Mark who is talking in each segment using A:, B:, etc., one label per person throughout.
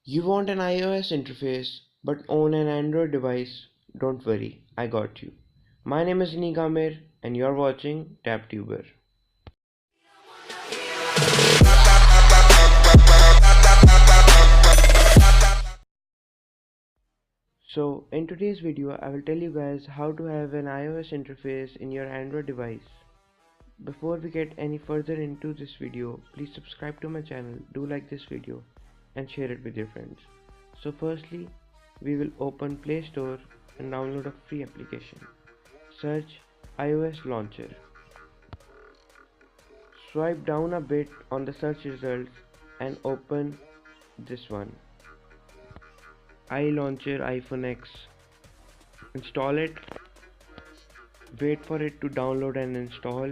A: You want an iOS interface but own an Android device? Don't worry, I got you. My name is M.Aneeq Aamir and you're watching TapTuber. So in today's video I will tell you guys how to have an iOS interface in your Android device. Before we get any further into this video, please subscribe to my channel, do like this video and share it with your friends. So firstly, we will open Play Store and download a free application. Search iOS Launcher. Swipe down a bit on the search results and open this one. iLauncher iPhone X. Install it. Wait for it to download and install.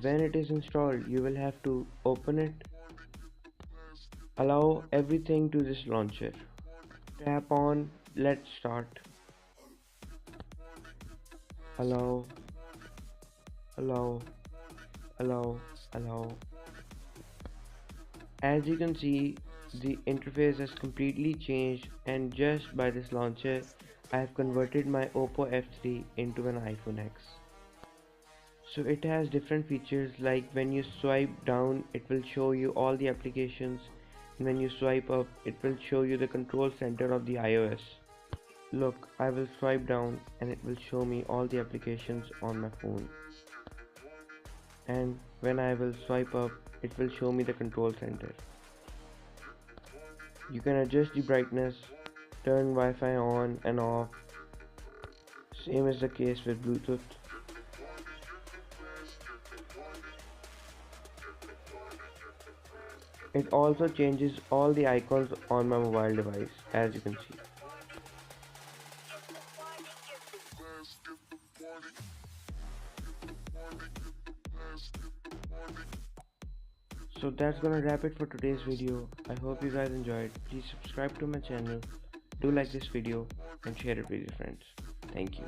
A: When it is installed, you will have to open it. Allow everything to this launcher. Tap on Let's Start. Allow. As you can see, the interface has completely changed, and just by this launcher I have converted my OPPO F3 into an iPhone X. So it has different features, like when you swipe down it will show you all the applications, and when you swipe up it will show you the control center of the iOS. Look, I will swipe down and it will show me all the applications on my phone, and when I will swipe up it will show me the control center. You can adjust the brightness, turn Wi-Fi on and off. Same is the case with Bluetooth. It also changes all the icons on my mobile device, as you can see. So that's gonna wrap it for today's video. I hope you guys enjoyed. Please subscribe to my channel, do like this video and share it with your friends. Thank you.